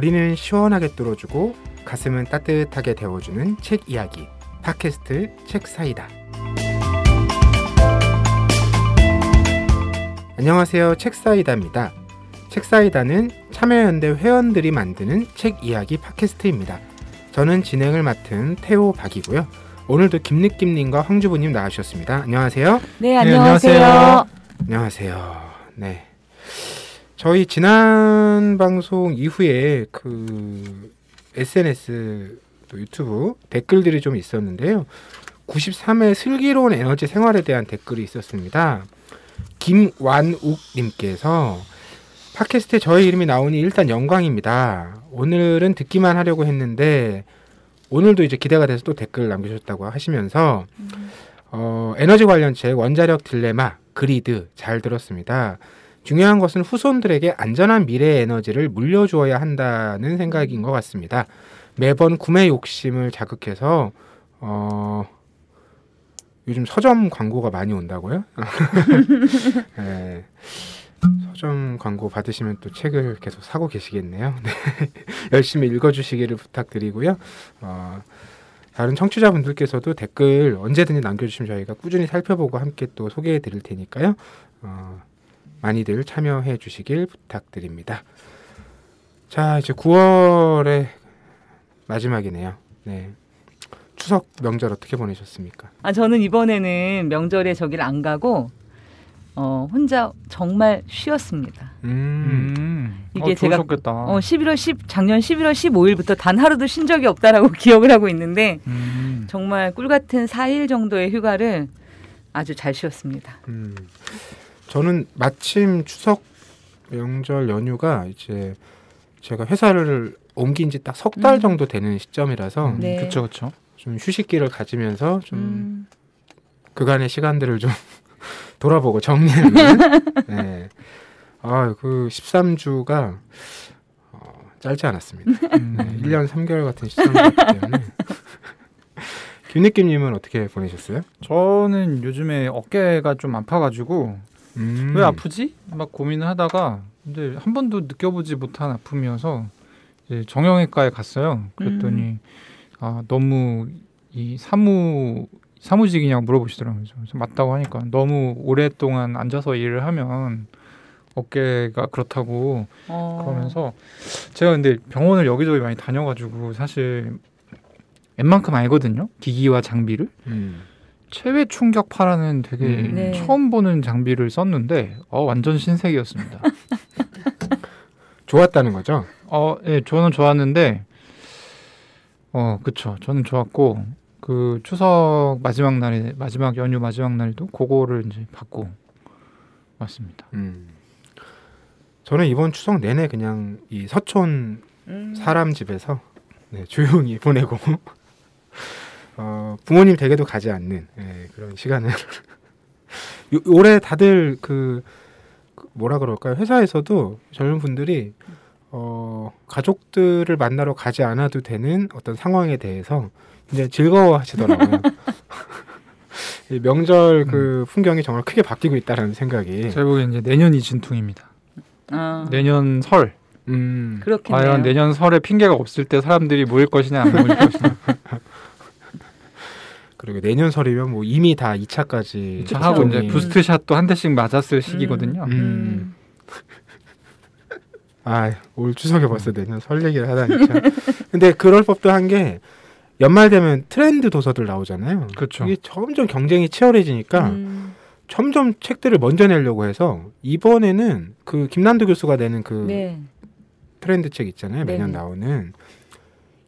머리는 시원하게 뚫어주고 가슴은 따뜻하게 데워주는 책 이야기 팟캐스트 책사이다. 안녕하세요. 책사이다입니다. 책사이다는 참여연대 회원들이 만드는 책 이야기 팟캐스트입니다. 저는 진행을 맡은 태호 박이고요. 오늘도 김느낌님과 황주부님 나와주셨습니다. 안녕하세요. 네, 안녕하세요. 안녕하세요. 네, 저희 지난 방송 이후에 그 SNS 또 유튜브 댓글들이 좀 있었는데요. 93회 슬기로운 에너지 생활에 대한 댓글이 있었습니다. 김완욱님께서 팟캐스트에 저희 이름이 나오니 일단 영광입니다. 오늘은 듣기만 하려고 했는데 오늘도 이제 기대가 돼서 또 댓글 남겨주셨다고 하시면서 에너지 관련 책 원자력 딜레마 그리드 잘 들었습니다. 중요한 것은 후손들에게 안전한 미래의 에너지를 물려주어야 한다는 생각인 것 같습니다. 매번 구매 욕심을 자극해서 요즘 서점 광고가 많이 온다고요? 네. 서점 광고 받으시면 또 책을 계속 사고 계시겠네요. 네. 열심히 읽어주시기를 부탁드리고요. 다른 청취자분들께서도 댓글 언제든지 남겨주시면 저희가 꾸준히 살펴보고 함께 또 소개해 드릴 테니까요. 많이들 참여해 주시길 부탁드립니다. 자, 이제 9월의 마지막이네요. 네. 추석 명절 어떻게 보내셨습니까? 저는 이번에는 명절에 저기를 안 가고 혼자 정말 쉬었습니다. 이게 제가 작년 11월 15일부터 단 하루도 쉰 적이 없다라고 기억을 하고 있는데 정말 꿀같은 4일 정도의 휴가를 아주 잘 쉬었습니다. 저는 마침 추석 명절 연휴가 이제 제가 회사를 옮긴 지 딱 석 달 정도 되는 시점이라서 네. 그렇죠. 좀 휴식기를 가지면서 좀 그간의 시간들을 좀 돌아보고 정리하는 네. 그 13주가 짧지 않았습니다. 네, 1년 3개월 같은 13주였기 때문에 김느낌님은 어떻게 보내셨어요? 저는 요즘에 어깨가 좀 아파가지고 왜 아프지? 막 고민을 하다가 근데 한 번도 느껴보지 못한 아픔이어서 이제 정형외과에 갔어요. 그랬더니 너무 이 사무직이냐고 물어보시더라고요. 그래서 맞다고 하니까 너무 오랫동안 앉아서 일을 하면 어깨가 그렇다고 그러면서 제가 근데 병원을 여기저기 많이 다녀가지고 사실 웬만큼 알거든요. 기기와 장비를. 체외 충격파라는 되게 처음 보는 장비를 썼는데 완전 신세계였습니다. 좋았다는 거죠? 네, 저는 좋았는데 그쵸. 저는 좋았고 그 추석 마지막 연휴 마지막 날도 그거를 이제 받고 왔습니다. 저는 이번 추석 내내 그냥 이 서촌 사람 집에서 조용히 보내고 부모님 댁에도 가지 않는 그런 시간을 올해 다들 그 뭐라 그럴까요? 회사에서도 젊은 분들이 가족들을 만나러 가지 않아도 되는 어떤 상황에 대해서 이제 즐거워하시더라고요. 명절 그 풍경이 정말 크게 바뀌고 있다는 생각이. 제가 보기엔 이제 내년이 진퉁입니다. 내년 설. 그렇겠네요. 과연 내년 설에 핑계가 없을 때 사람들이 모일 것이냐 안 모일 것이냐. 그리고 내년 설이면 뭐 이미 다 2차까지 하고 이제 부스트샷도 한 대씩 맞았을 시기거든요. 올 추석에 벌써 내년 설 얘기를 하다니 참. 근데 그럴 법도 한 게 연말 되면 트렌드 도서들 나오잖아요. 그렇죠. 이게 점점 경쟁이 치열해지니까 점점 책들을 먼저 내려고 해서 이번에는 그 김난도 교수가 내는 그 트렌드 책 있잖아요. 매년 나오는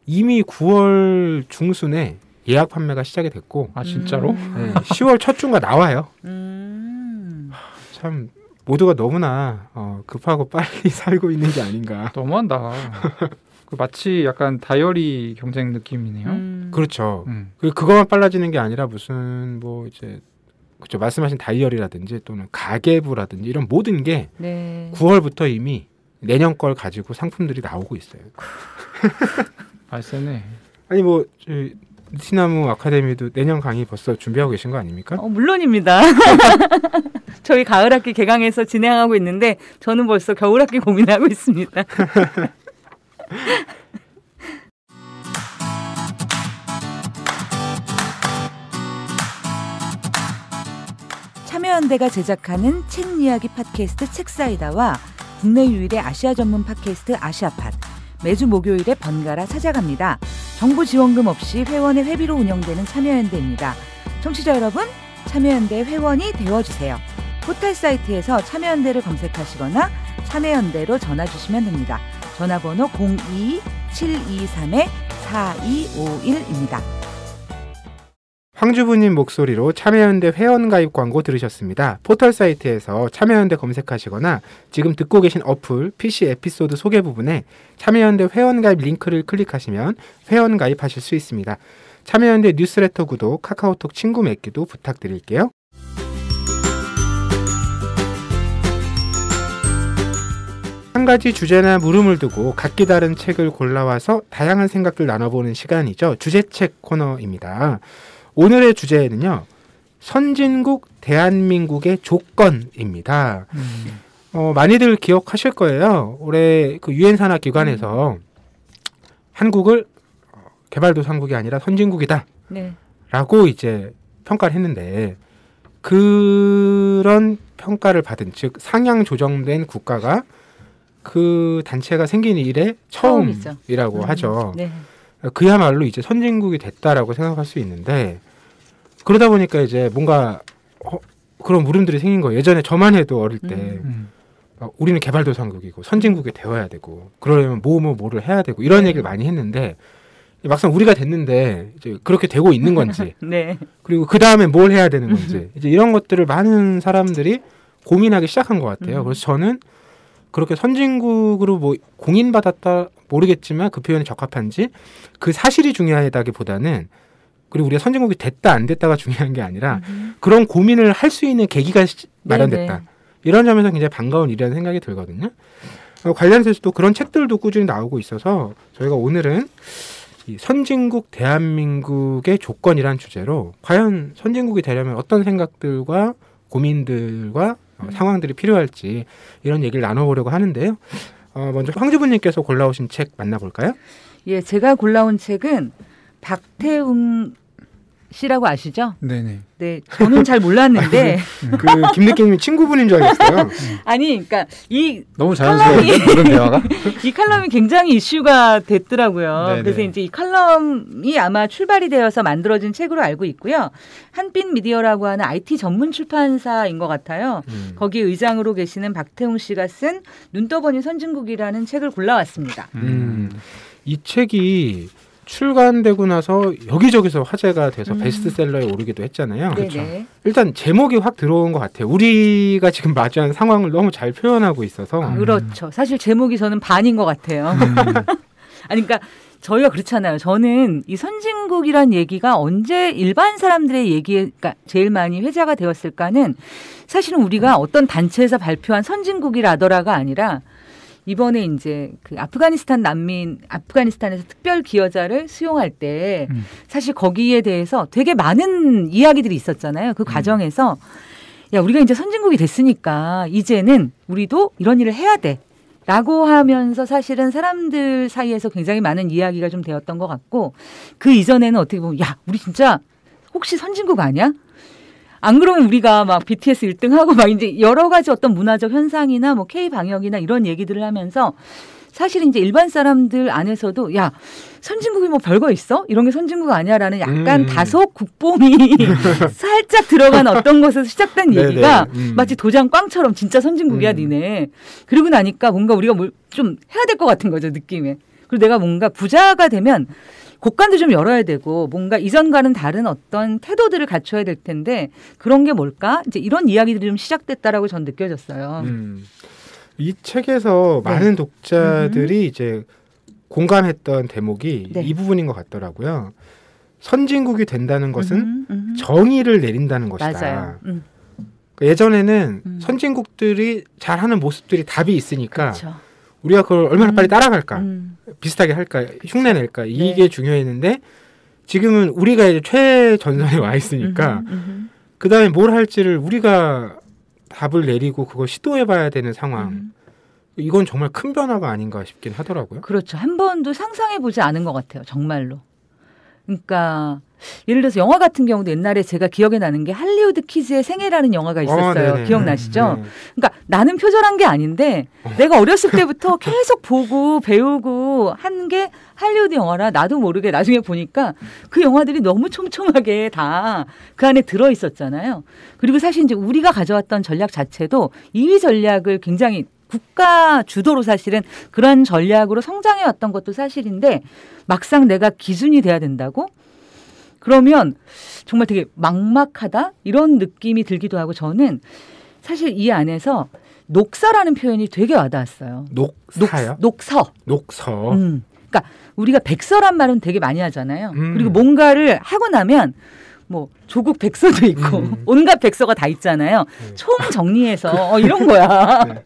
이미 9월 중순에 예약 판매가 시작이 됐고 진짜로? 네, 10월 첫 주가 나와요. 참 모두가 너무나 급하고 빨리 살고 있는 게 아닌가. 너무한다. 마치 약간 다이어리 경쟁 느낌이네요. 그렇죠. 그거만 빨라지는 게 아니라 무슨 뭐 이제 그렇죠. 말씀하신 다이어리라든지 또는 가계부라든지 이런 모든 게 9월부터 이미 내년 걸 가지고 상품들이 나오고 있어요. 세네. 아니 뭐 느티나무 아카데미도 내년 강의 벌써 준비하고 계신 거 아닙니까? 물론입니다. 저희 가을학기 개강해서 진행하고 있는데 저는 벌써 겨울학기 고민하고 있습니다. 참여연대가 제작하는 책 이야기 팟캐스트 책사이다와 국내 유일의 아시아 전문 팟캐스트 아시아팟, 매주 목요일에 번갈아 찾아갑니다. 정부 지원금 없이 회원의 회비로 운영되는 참여연대입니다. 청취자 여러분, 참여연대 회원이 되어주세요. 포털 사이트에서 참여연대를 검색하시거나 참여연대로 전화 주시면 됩니다. 전화번호 02-723-4251입니다. 황주부님 목소리로 참여연대 회원가입 광고 들으셨습니다. 포털 사이트에서 참여연대 검색하시거나 지금 듣고 계신 어플 PC 에피소드 소개 부분에 참여연대 회원가입 링크를 클릭하시면 회원가입하실 수 있습니다. 참여연대 뉴스레터 구독, 카카오톡 친구 맺기도 부탁드릴게요. 한 가지 주제나 물음을 두고 각기 다른 책을 골라와서 다양한 생각들 나눠보는 시간이죠. 주제책 코너입니다. 오늘의 주제는요, 선진국 대한민국의 조건입니다. 많이들 기억하실 거예요. 올해 그 유엔 산하 기관에서 한국을 개발도상국이 아니라 선진국이다 라고 이제 평가를 했는데, 그런 평가를 받은, 즉 상향 조정된 국가가 그 단체가 생긴 이래 처음이라고 하죠. 네. 그야말로 이제 선진국이 됐다라고 생각할 수 있는데, 그러다 보니까 이제 뭔가 그런 물음들이 생긴 거예요. 예전에 저만 해도 어릴 때 우리는 개발도상국이고 선진국이 되어야 되고 그러려면 뭐를 해야 되고 이런 얘기를 많이 했는데, 막상 우리가 됐는데 이제 그렇게 되고 있는 건지 네. 그리고 그 다음에 뭘 해야 되는 건지 이제 이런 것들을 많은 사람들이 고민하기 시작한 것 같아요. 그래서 저는 그렇게 선진국으로 뭐 공인받았다 모르겠지만 그 표현이 적합한지, 그 사실이 중요하다기보다는, 그리고 우리가 선진국이 됐다 안 됐다가 중요한 게 아니라 그런 고민을 할 수 있는 계기가 마련됐다. 네네. 이런 점에서 굉장히 반가운 일이라는 생각이 들거든요. 관련해서 또 그런 책들도 꾸준히 나오고 있어서 저희가 오늘은 이 선진국 대한민국의 조건이란 주제로 과연 선진국이 되려면 어떤 생각들과 고민들과 상황들이 필요할지 이런 얘기를 나눠보려고 하는데요. 먼저 황주부님께서 골라오신 책 만나볼까요? 예, 제가 골라온 책은 박태웅 씨라고 아시죠? 네네. 네, 저는 잘 몰랐는데 그 김느끼님이 친구분인 줄 알겠어요. 아니, 그러니까 이 너무 자연스러운 그런 대화가 이 칼럼이 굉장히 이슈가 됐더라고요. 네네. 그래서 이제 이 칼럼이 아마 출발이 되어서 만들어진 책으로 알고 있고요. 한빛 미디어라고 하는 IT 전문 출판사인 것 같아요. 거기 의장으로 계시는 박태웅 씨가 쓴 눈 떠보니 선진국이라는 책을 골라왔습니다. 이 책이 출간되고 나서 여기저기서 화제가 돼서 베스트셀러에 오르기도 했잖아요. 그렇죠. 일단 제목이 확 들어온 것 같아요. 우리가 지금 마주한 상황을 너무 잘 표현하고 있어서. 그렇죠. 사실 제목이 저는 반인 것 같아요. 아니, 그러니까 저희가 그렇잖아요. 저는 이 선진국이란 얘기가 언제 일반 사람들의 얘기가 제일 많이 회자가 되었을까는, 사실은 우리가 어떤 단체에서 발표한 선진국이라더라가 아니라 이번에 이제 그 아프가니스탄 난민, 아프가니스탄에서 특별 기여자를 수용할 때 사실 거기에 대해서 되게 많은 이야기들이 있었잖아요. 그 과정에서 야, 우리가 이제 선진국이 됐으니까 이제는 우리도 이런 일을 해야 돼 라고 하면서 사실은 사람들 사이에서 굉장히 많은 이야기가 좀 되었던 것 같고, 그 이전에는 어떻게 보면 야, 우리 진짜 혹시 선진국 아니야? 안 그러면 우리가 막 BTS 1등하고 막 이제 여러 가지 어떤 문화적 현상이나 뭐 K 방역이나 이런 얘기들을 하면서 사실 이제 일반 사람들 안에서도 야, 선진국이 뭐 별거 있어? 이런 게 선진국 아니야라는 약간 다소 국뽕이 살짝 들어간 어떤 것에서 시작된 얘기가 마치 도장 꽝처럼 진짜 선진국이야 니네. 그러고 나니까 뭔가 우리가 뭘 좀 해야 될 것 같은 거죠, 느낌에. 그리고 내가 뭔가 부자가 되면 곳간도 좀 열어야 되고 뭔가 이전과는 다른 어떤 태도들을 갖춰야 될 텐데 그런 게 뭘까? 이제 이런 이야기들이 좀 시작됐다라고 전 느껴졌어요. 이 책에서 많은 독자들이 이제 공감했던 대목이 이 부분인 것 같더라고요. 선진국이 된다는 것은 정의를 내린다는 것이다. 맞아요. 예전에는 선진국들이 잘하는 모습들이 답이 있으니까 그쵸. 우리가 그걸 얼마나 빨리 따라갈까, 비슷하게 할까, 흉내낼까, 이게 중요했는데 지금은 우리가 이제 최전선에 와 있으니까 그 다음에 뭘 할지를 우리가 답을 내리고 그걸 시도해봐야 되는 상황. 이건 정말 큰 변화가 아닌가 싶긴 하더라고요. 그렇죠. 한 번도 상상해보지 않은 것 같아요. 정말로. 그러니까 예를 들어서 영화 같은 경우도 옛날에 제가 기억에 나는 게 할리우드 키즈의 생애라는 영화가 있었어요. 기억나시죠? 그러니까 나는 표절한 게 아닌데 내가 어렸을 때부터 계속 보고 배우고 한 게 할리우드 영화라 나도 모르게 나중에 보니까 그 영화들이 너무 촘촘하게 다 그 안에 들어 있었잖아요. 그리고 사실 이제 우리가 가져왔던 전략 자체도 2위 전략을 굉장히 국가 주도로 사실은 그런 전략으로 성장해 왔던 것도 사실인데 막상 내가 기준이 돼야 된다고? 그러면 정말 되게 막막하다? 이런 느낌이 들기도 하고 저는 사실 이 안에서 녹서라는 표현이 되게 와닿았어요. 녹사요? 녹서. 그러니까 우리가 백서란 말은 되게 많이 하잖아요. 그리고 뭔가를 하고 나면 뭐 조국 백서도 있고 온갖 백서가 다 있잖아요. 총 정리해서 이런 거야. 네.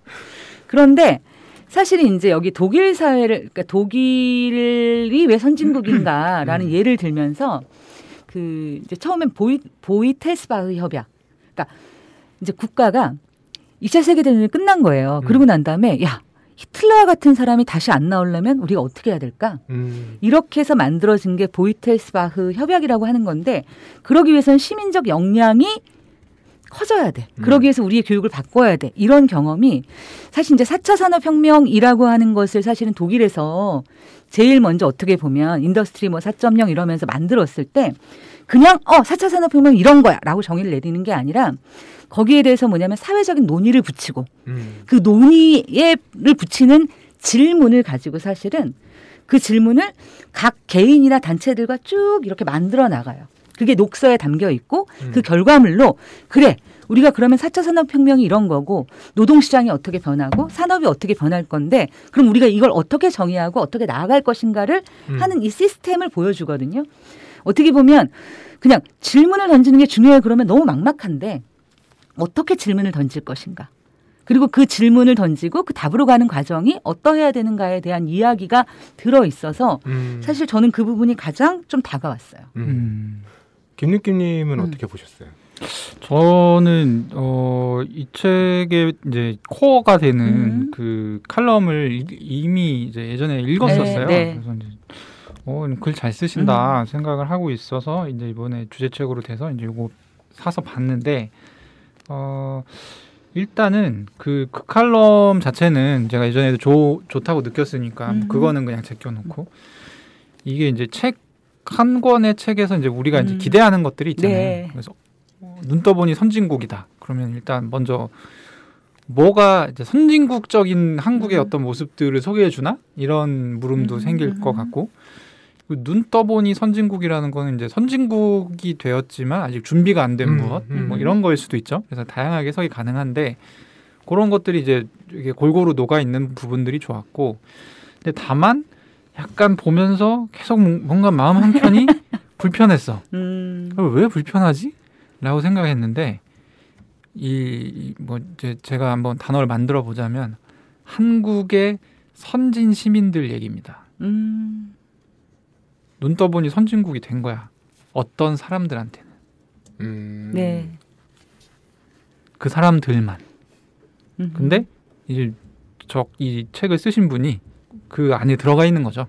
그런데 사실은 이제 여기 독일 사회를, 그러니까 독일이 왜 선진국인가라는 예를 들면서 그 이제 처음엔 보이테스바흐 협약. 그러니까 이제 국가가 2차 세계대전이 끝난 거예요. 그러고 난 다음에 야, 히틀러와 같은 사람이 다시 안 나오려면 우리가 어떻게 해야 될까? 이렇게 해서 만들어진 게 보이테스바흐 협약이라고 하는 건데 그러기 위해서는 시민적 역량이 커져야 돼. 그러기 위해서 우리의 교육을 바꿔야 돼. 이런 경험이 사실 이제 4차 산업혁명이라고 하는 것을 사실은 독일에서 제일 먼저 어떻게 보면 인더스트리 뭐 4.0 이러면서 만들었을 때 그냥 4차 산업혁명 이런 거야 라고 정의를 내리는 게 아니라 거기에 대해서 뭐냐면 사회적인 논의를 붙이고 그 논의를 붙이는 질문을 가지고 사실은 그 질문을 각 개인이나 단체들과 쭉 이렇게 만들어 나가요. 그게 녹서에 담겨 있고 그 결과물로 그래 우리가 그러면 4차 산업혁명이 이런 거고 노동시장이 어떻게 변하고 산업이 어떻게 변할 건데 그럼 우리가 이걸 어떻게 정의하고 어떻게 나아갈 것인가를 하는 이 시스템을 보여주거든요. 어떻게 보면 그냥 질문을 던지는 게 중요해요. 그러면 너무 막막한데 어떻게 질문을 던질 것인가. 그리고 그 질문을 던지고 그 답으로 가는 과정이 어떠해야 되는가에 대한 이야기가 들어있어서 사실 저는 그 부분이 가장 좀 다가왔어요. 김느낌님은 어떻게 보셨어요? 저는 이 책의 이제 코어가 되는 그 칼럼을 이미 이제 예전에 읽었었어요. 네. 그래서 이제 글 잘 쓰신다 생각을 하고 있어서 이제 이번에 주제책으로 돼서 이제 이거 사서 봤는데 일단은 그 칼럼 자체는 제가 예전에도 좋다고 느꼈으니까 그거는 그냥 제껴놓고 이게 이제 책 한 권의 책에서 이제 우리가 이제 기대하는 것들이 있잖아요. 네. 그래서 눈 떠보니 선진국이다. 그러면 일단 먼저 뭐가 이제 선진국적인 한국의 어떤 모습들을 소개해 주나 이런 물음도 생길 것 같고 눈 떠보니 선진국이라는 거는 이제 선진국이 되었지만 아직 준비가 안 된 무엇 뭐 이런 거일 수도 있죠. 그래서 다양하게 해석이 가능한데 그런 것들이 이제 이게 골고루 녹아 있는 부분들이 좋았고 근데 다만 약간 보면서 계속 뭔가 마음 한켠이 불편했어. 왜 불편하지? 라고 생각했는데 뭐 제가 한번 단어를 만들어 보자면 한국의 선진 시민들 얘기입니다. 눈 떠보니 선진국이 된 거야. 어떤 사람들한테는. 네. 그 사람들만. 근데 이제 이 책을 쓰신 분이 그 안에 들어가 있는 거죠.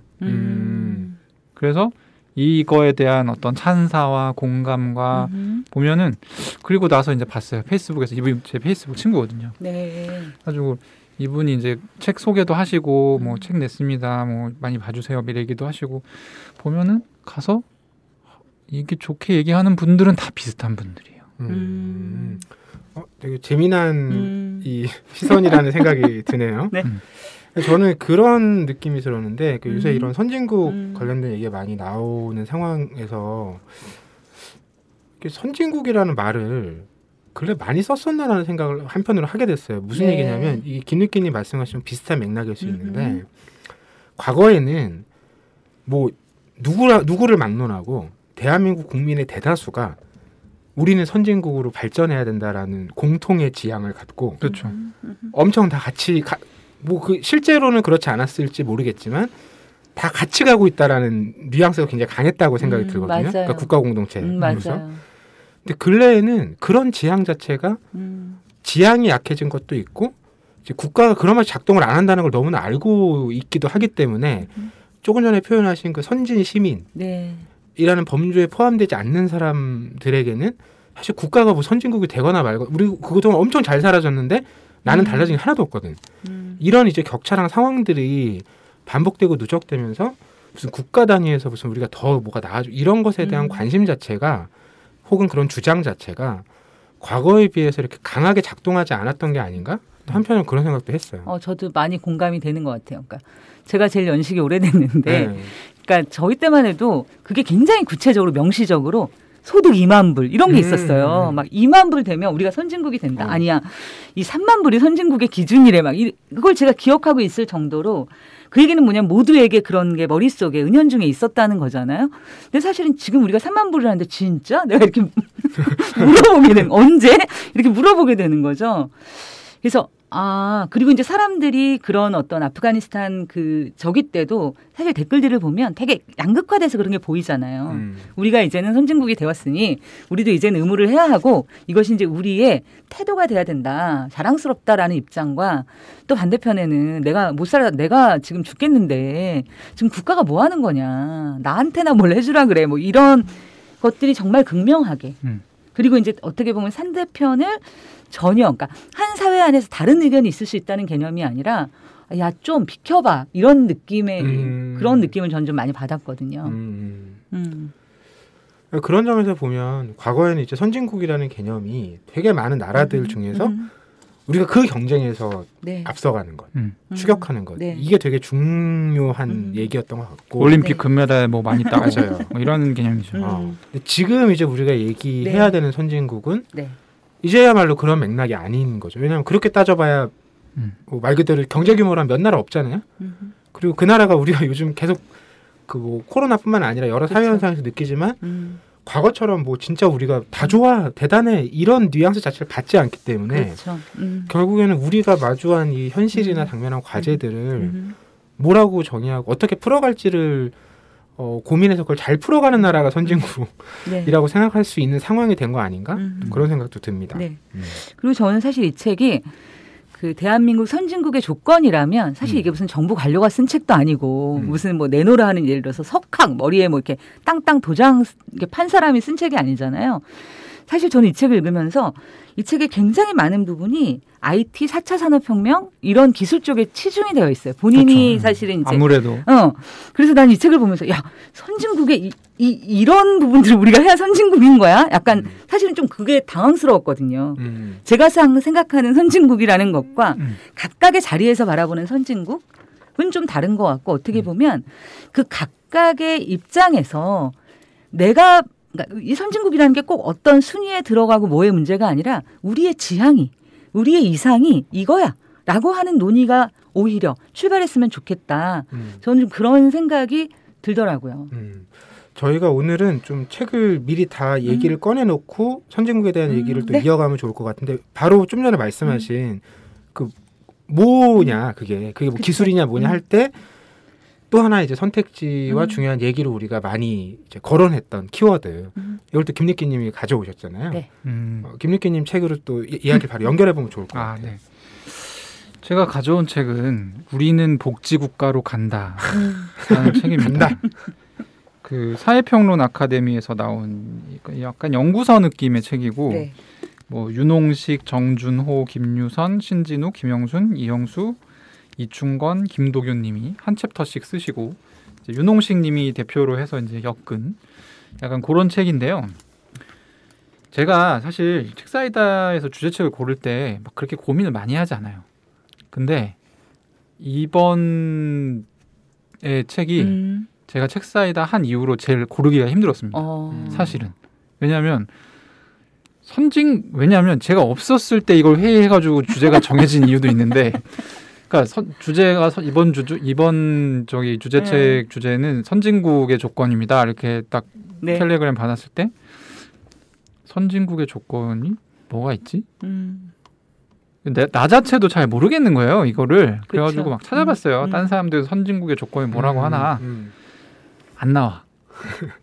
그래서 이거에 대한 어떤 찬사와 공감과 보면은 그리고 나서 이제 봤어요. 페이스북에서 이분이 제 페이스북 친구거든요. 네. 가지고 이분이 이제 책 소개도 하시고 뭐 책 냈습니다. 뭐 많이 봐주세요. 뭐 얘기도 하시고 보면은 가서 이게 좋게 얘기하는 분들은 다 비슷한 분들이에요. 되게 재미난 이 시선이라는 생각이 드네요. 네. 저는 그런 느낌이 들었는데 요새 이런 선진국 관련된 얘기가 많이 나오는 상황에서 선진국이라는 말을 근래 많이 썼었나라는 생각을 한편으로 하게 됐어요. 무슨 얘기냐면 이 김느끼님 말씀하신 비슷한 맥락일 수 있는데 과거에는 뭐 누구를 막론하고 대한민국 국민의 대다수가 우리는 선진국으로 발전해야 된다라는 공통의 지향을 갖고 그렇죠. 엄청 다 같이 실제로는 그렇지 않았을지 모르겠지만 다 같이 가고 있다라는 뉘앙스가 굉장히 강했다고 생각이 들거든요. 맞아요. 그러니까 국가 공동체. 맞아요. 근데 근래에는 그런 지향 자체가 지향이 약해진 것도 있고 이제 국가가 그런 맛이 작동을 안 한다는 걸 너무나 알고 있기도 하기 때문에 조금 전에 표현하신 그 선진 시민 네. 이라는 범주에 포함되지 않는 사람들에게는 사실 국가가 뭐 선진국이 되거나 말고 우리 그동안 엄청 잘 살아졌는데 나는 달라진 게 하나도 없거든. 이런 이제 격차랑 상황들이 반복되고 누적되면서 무슨 국가 단위에서 무슨 우리가 더 뭐가 나아져 이런 것에 대한 관심 자체가 혹은 그런 주장 자체가 과거에 비해서 이렇게 강하게 작동하지 않았던 게 아닌가? 한편으로는 그런 생각도 했어요. 저도 많이 공감이 되는 것 같아요. 그러니까 제가 제일 연식이 오래됐는데 네. 그러니까 저희 때만 해도 그게 굉장히 구체적으로 명시적으로 소득 2만 불 이런 게 있었어요. 막 2만 불 되면 우리가 선진국이 된다. 아니야. 이 3만 불이 선진국의 기준이래. 막 그걸 제가 기억하고 있을 정도로 그 얘기는 뭐냐면 모두에게 그런 게 머릿속에 은연중에 있었다는 거잖아요. 근데 사실은 지금 우리가 3만 불을 하는데 진짜? 내가 이렇게 물어보게 되는 언제? 이렇게 물어보게 되는 거죠. 그래서 그리고 이제 사람들이 그런 어떤 아프가니스탄 그 저기 때도 사실 댓글들을 보면 되게 양극화돼서 그런 게 보이잖아요. 우리가 이제는 선진국이 되었으니 우리도 이제는 의무를 해야 하고 이것이 이제 우리의 태도가 돼야 된다. 자랑스럽다라는 입장과 또 반대편에는 내가 못 살아, 내가 지금 죽겠는데 지금 국가가 뭐 하는 거냐. 나한테나 뭘 해주라 그래. 뭐 이런 것들이 정말 극명하게. 그리고 이제 어떻게 보면 상대편을 전혀, 그러니까 한 사회 안에서 다른 의견이 있을 수 있다는 개념이 아니라 야, 좀 비켜봐 이런 느낌의 그런 느낌을 저는 좀 많이 받았거든요. 그런 점에서 보면 과거에는 이제 선진국이라는 개념이 되게 많은 나라들 중에서 우리가 그 경쟁에서 네. 앞서가는 것, 추격하는 것 네. 이게 되게 중요한 얘기였던 것 같고 올림픽 네. 금메달 뭐 많이 따고 맞아요. 뭐 이런 개념이죠. 근데 지금 이제 우리가 얘기해야 네. 되는 선진국은 네. 이제야말로 그런 맥락이 아닌 거죠. 왜냐하면 그렇게 따져봐야 뭐 말 그대로 경제 규모로 한 몇 나라 없잖아요. 그리고 그 나라가 우리가 요즘 계속 그 뭐 코로나뿐만 아니라 여러 사회 현상에서 느끼지만 과거처럼 뭐 진짜 우리가 다 좋아 대단해 이런 뉘앙스 자체를 갖지 않기 때문에 그렇죠. 결국에는 우리가 마주한 이 현실이나 당면한 과제들을 뭐라고 정의하고 어떻게 풀어갈지를 고민해서 그걸 잘 풀어가는 나라가 선진국이라고 네. 생각할 수 있는 상황이 된 거 아닌가? 그런 생각도 듭니다. 네. 그리고 저는 사실 이 책이 그 대한민국 선진국의 조건이라면 사실 이게 무슨 정부 관료가 쓴 책도 아니고 무슨 뭐 내노라 하는 예를 들어서 석학 머리에 뭐 이렇게 땅땅 도장 이렇게 판 사람이 쓴 책이 아니잖아요. 사실 저는 이 책을 읽으면서 이 책의 굉장히 많은 부분이 IT 4차 산업혁명 이런 기술 쪽에 치중이 되어 있어요. 본인이 그렇죠. 사실은 이제 아무래도 그래서 난 이 책을 보면서 야 선진국의 이런 부분들을 우리가 해야 선진국인 거야? 약간 사실은 좀 그게 당황스러웠거든요. 제가 생각하는 선진국이라는 것과 각각의 자리에서 바라보는 선진국은 좀 다른 것 같고 어떻게 보면 그 각각의 입장에서 내가 그러니까 이 선진국이라는 게 꼭 어떤 순위에 들어가고 뭐의 문제가 아니라 우리의 지향이 우리의 이상이 이거야 라고 하는 논의가 오히려 출발했으면 좋겠다. 저는 좀 그런 생각이 들더라고요. 저희가 오늘은 좀 책을 미리 다 얘기를 꺼내놓고 선진국에 대한 얘기를 또 네. 이어가면 좋을 것 같은데 바로 좀 전에 말씀하신 그 뭐냐 그게 뭐 기술이냐 뭐냐 할 때 또 하나 이제 선택지와 중요한 얘기를 우리가 많이 이제 거론했던 키워드 이걸 또 김립기님이 가져오셨잖아요. 네. 김립기님 책으로 또 이야기를 바로 연결해 보면 좋을 것 같아요. 네. 제가 가져온 책은 우리는 복지국가로 간다라는 책입니다. 그 사회평론 아카데미에서 나온 약간 연구서 느낌의 책이고 네. 뭐 윤홍식, 정준호, 김유선, 신진우, 김영순, 이영수, 이충건, 김도균님이 한 챕터씩 쓰시고 이제 윤홍식님이 대표로 해서 이제 엮은 약간 그런 책인데요. 제가 사실 책사이다에서 주제책을 고를 때 막 그렇게 고민을 많이 하지 않아요. 근데 이번의 책이 제가 책사이다 한 이후로 제일 고르기가 힘들었습니다. 사실은. 왜냐하면 제가 없었을 때 이걸 회의해가지고 주제가 정해진 이유도 있는데 그러니까 주제가 이번 주제책 주제는 선진국의 조건입니다. 이렇게 딱 네. 텔레그램 받았을 때 선진국의 조건이 뭐가 있지? 나 자체도 잘 모르겠는 거예요. 이거를 그래가지고 막 찾아봤어요. 딴 사람들 선진국의 조건이 뭐라고 하나 안 나와.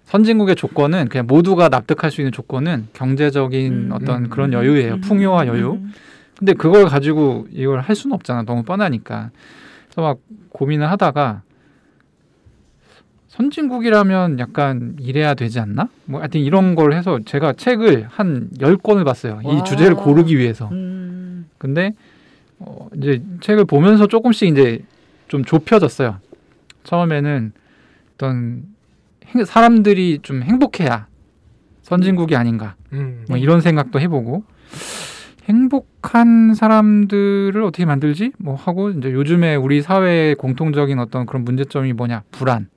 선진국의 조건은 그냥 모두가 납득할 수 있는 조건은 경제적인 어떤 그런 여유예요. 풍요와 여유. 근데 그걸 가지고 이걸 할 수는 없잖아. 너무 뻔하니까. 그래서 막 고민을 하다가 선진국이라면 약간 이래야 되지 않나? 뭐 하여튼 이런 걸 해서 제가 책을 한 10권을 봤어요. 이 주제를 고르기 위해서. 근데 이제 책을 보면서 조금씩 이제 좀 좁혀졌어요. 처음에는 어떤 사람들이 좀 행복해야 선진국이 아닌가. 뭐 이런 생각도 해보고 행복한 사람들을 어떻게 만들지? 뭐 하고 이제 요즘에 우리 사회의 공통적인 어떤 그런 문제점이 뭐냐? 불안.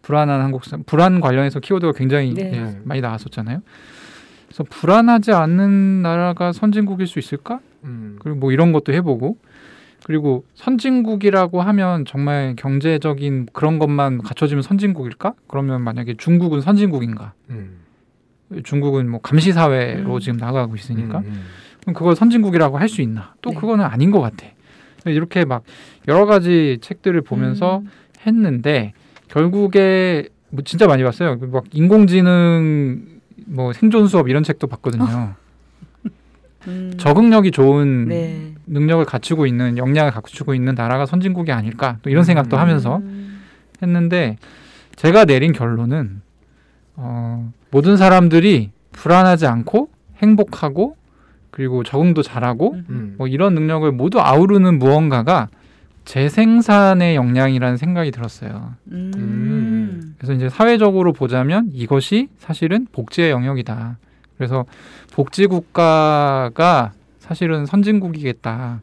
불안한 한국 사람, 불안 관련해서 키워드가 굉장히 네. 많이 나왔었잖아요. 그래서 불안하지 않는 나라가 선진국일 수 있을까? 그리고 뭐 이런 것도 해보고 그리고 선진국이라고 하면 정말 경제적인 그런 것만 갖춰지면 선진국일까? 그러면 만약에 중국은 선진국인가? 중국은 뭐 감시사회로 지금 나가고 있으니까 그럼 그걸 선진국이라고 할 수 있나? 또 그거는 아닌 것 같아. 이렇게 막 여러 가지 책들을 보면서 했는데 결국에 뭐 진짜 많이 봤어요. 막 인공지능 뭐 생존 수업 이런 책도 봤거든요. 적응력이 좋은 능력을 갖추고 있는 역량을 갖추고 있는 나라가 선진국이 아닐까 또 이런 생각도 하면서 했는데 제가 내린 결론은 모든 사람들이 불안하지 않고 행복하고 그리고 적응도 잘하고 뭐 이런 능력을 모두 아우르는 무언가가 재생산의 역량이라는 생각이 들었어요. 그래서 이제 사회적으로 보자면 이것이 사실은 복지의 영역이다. 그래서 복지국가가 사실은 선진국이겠다.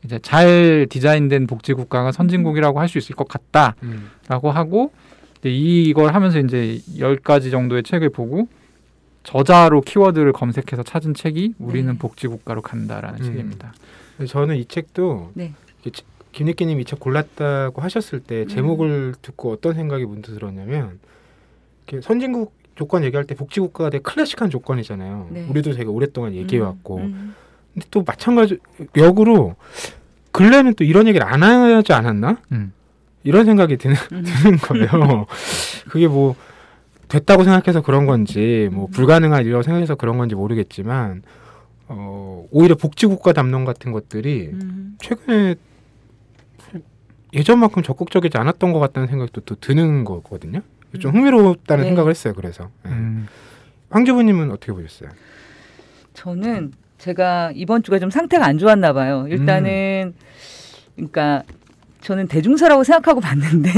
이제 잘 디자인된 복지국가가 선진국이라고 할 수 있을 것 같다라고 하고 이걸 하면서 이제 10가지 정도의 책을 보고 저자로 키워드를 검색해서 찾은 책이 우리는 복지국가로 간다라는 책입니다. 저는 이 책도 김니끼님 이 책 골랐다고 하셨을 때 제목을 듣고 어떤 생각이 문득 들었냐면 선진국 조건 얘기할 때 복지국가가 되게 클래식한 조건이잖아요. 우리도 되게 오랫동안 얘기해왔고 근데 또 마찬가지 역으로 근래는 또 이런 얘기를 안 하지 않았나? 이런 생각이 드는 거예요. 그게 뭐 됐다고 생각해서 그런 건지 뭐 불가능하리라고 생각해서 그런 건지 모르겠지만 오히려 복지국가 담론 같은 것들이 최근에 예전만큼 적극적이지 않았던 것 같다는 생각도 또 드는 거거든요. 좀 흥미롭다는 생각을 했어요. 그래서 황주부님은 어떻게 보셨어요? 저는 제가 이번 주가 좀 상태가 안 좋았나 봐요. 일단은 그러니까 저는 대중사라고 생각하고 봤는데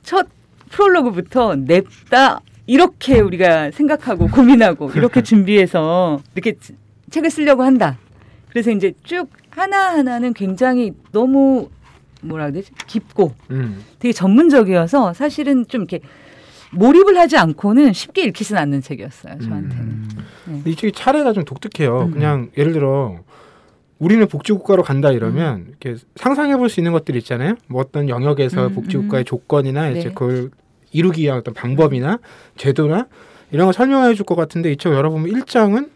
첫 프롤로그부터 냅다 이렇게 우리가 생각하고 고민하고 이렇게 준비해서 이렇게 책을 쓰려고 한다. 그래서 이제 쭉 하나하나는 굉장히 너무 뭐라 해야 되지? 깊고 되게 전문적이어서 사실은 좀 이렇게 몰입을 하지 않고는 쉽게 읽히진 않는 책이었어요. 저한테는. 이 책이 차례가 좀 독특해요. 그냥 예를 들어 우리는 복지국가로 간다 이러면 이렇게 상상해볼 수 있는 것들이 있잖아요. 뭐 어떤 영역에서 복지국가의 조건이나 이제 그걸 이루기 위한 어떤 방법이나 제도나 이런 걸 설명해 줄 것 같은데 이 책 열어보면 1장은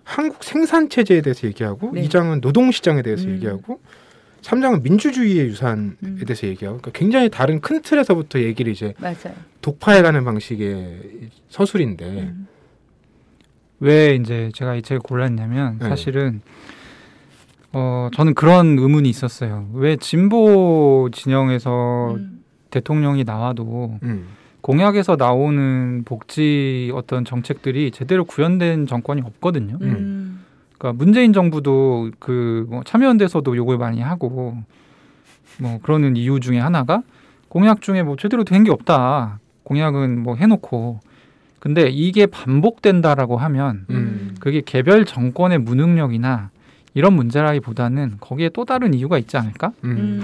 한국 생산체제에 대해서 얘기하고 2장은 노동시장에 대해서 얘기하고 3장은 민주주의의 유산에 대해서 얘기하고 그러니까 굉장히 다른 큰 틀에서부터 얘기를 이제 독파해가는 방식의 서술인데 왜 이제 제가 이 책을 골랐냐면 사실은 저는 그런 의문이 있었어요. 왜 진보 진영에서 대통령이 나와도 공약에서 나오는 복지 어떤 정책들이 제대로 구현된 정권이 없거든요. 그러니까 문재인 정부도 뭐 참여연대에서도 욕을 많이 하고 뭐 그러는 이유 중에 하나가 공약 중에 뭐 제대로 된 게 없다. 공약은 뭐 해놓고 근데 이게 반복된다라고 하면 그게 개별 정권의 무능력이나 이런 문제라기보다는 거기에 또 다른 이유가 있지 않을까?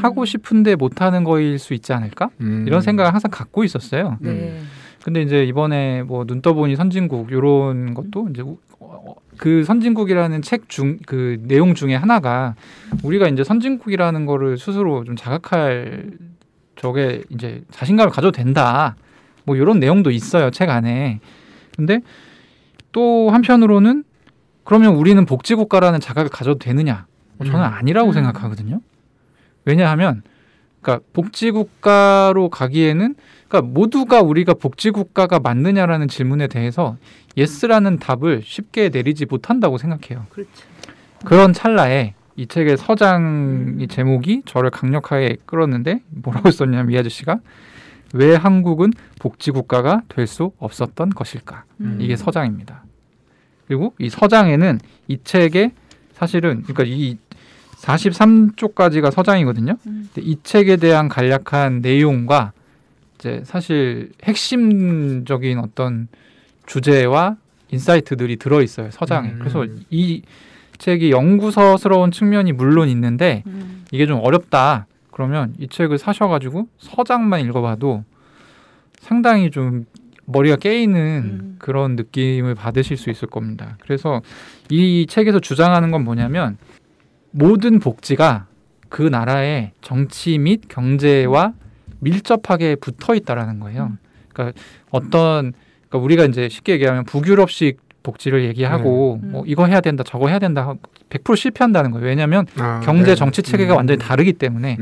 하고 싶은데 못하는 거일 수 있지 않을까? 이런 생각을 항상 갖고 있었어요. 근데 이제 이번에 뭐 눈 떠보니 선진국 이런 것도 이제 그 선진국이라는 책 그 내용 중에 하나가 우리가 이제 선진국이라는 거를 스스로 좀 자각할 저게 이제 자신감을 가져도 된다. 뭐 이런 내용도 있어요. 책 안에. 근데 또 한편으로는 그러면 우리는 복지국가라는 자각을 가져도 되느냐? 저는 아니라고 생각하거든요. 왜냐하면 그러니까 복지국가로 가기에는 그러니까 모두가 우리가 복지국가가 맞느냐라는 질문에 대해서 예스라는 답을 쉽게 내리지 못한다고 생각해요. 그렇죠. 그런 찰나에 이 책의 서장의 제목이 저를 강력하게 끌었는데 뭐라고 썼냐면 이 아저씨가 왜 한국은 복지국가가 될 수 없었던 것일까? 이게 서장입니다. 그리고 이 서장에는 이 책의 사실은 그러니까 이 43쪽까지가 서장이거든요. 이 책에 대한 간략한 내용과 이제 사실 핵심적인 어떤 주제와 인사이트들이 들어있어요. 서장에. 그래서 이 책이 연구서스러운 측면이 물론 있는데 이게 좀 어렵다. 그러면 이 책을 사셔가지고 서장만 읽어봐도 상당히 좀 머리가 깨이는 그런 느낌을 받으실 수 있을 겁니다. 그래서 이 책에서 주장하는 건 뭐냐면 모든 복지가 그 나라의 정치 및 경제와 밀접하게 붙어 있다라는 거예요. 그러니까 그러니까 우리가 이제 쉽게 얘기하면 북유럽식 복지를 얘기하고 뭐 이거 해야 된다, 저거 해야 된다, 100% 실패한다는 거예요. 왜냐하면 경제 정치 체계가 완전히 다르기 때문에.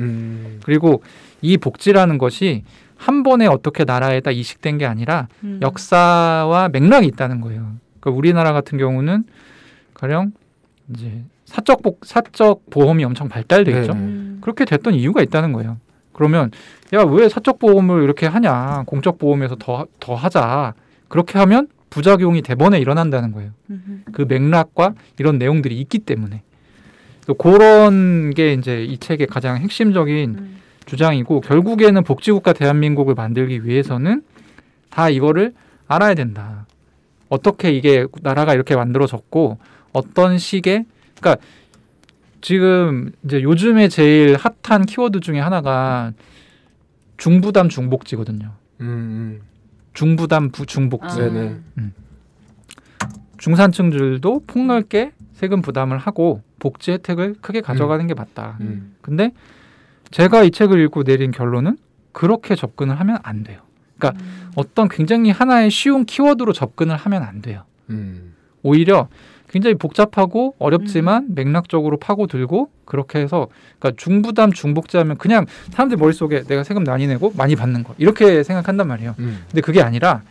그리고 이 복지라는 것이 한 번에 어떻게 나라에다 이식된 게 아니라 역사와 맥락이 있다는 거예요. 그러니까 우리나라 같은 경우는 가령 이제 사적 보험이 엄청 발달돼 있죠. 그렇게 됐던 이유가 있다는 거예요. 그러면 야, 왜 사적 보험을 이렇게 하냐? 공적 보험에서 더 하자. 그렇게 하면 부작용이 대번에 일어난다는 거예요. 그 맥락과 이런 내용들이 있기 때문에. 그런 게 이제 이 책의 가장 핵심적인 주장이고 결국에는 복지국가 대한민국을 만들기 위해서는 다 이거를 알아야 된다. 어떻게 이게 나라가 이렇게 만들어졌고 어떤 식의 그러니까 지금 이제 요즘에 제일 핫한 키워드 중에 하나가 중부담 중복지거든요. 중부담 중복지. 중산층들도 폭넓게 세금 부담을 하고 복지 혜택을 크게 가져가는 게 맞다. 근데 제가 이 책을 읽고 내린 결론은 그렇게 접근을 하면 안 돼요. 그러니까 어떤 굉장히 하나의 쉬운 키워드로 접근을 하면 안 돼요. 오히려 굉장히 복잡하고 어렵지만 맥락적으로 파고들고 그렇게 해서 그러니까 중부담 중복지 하면 그냥 사람들 머릿속에 내가 세금 많이 내고 많이 받는 거 이렇게 생각한단 말이에요. 근데 그게 아니라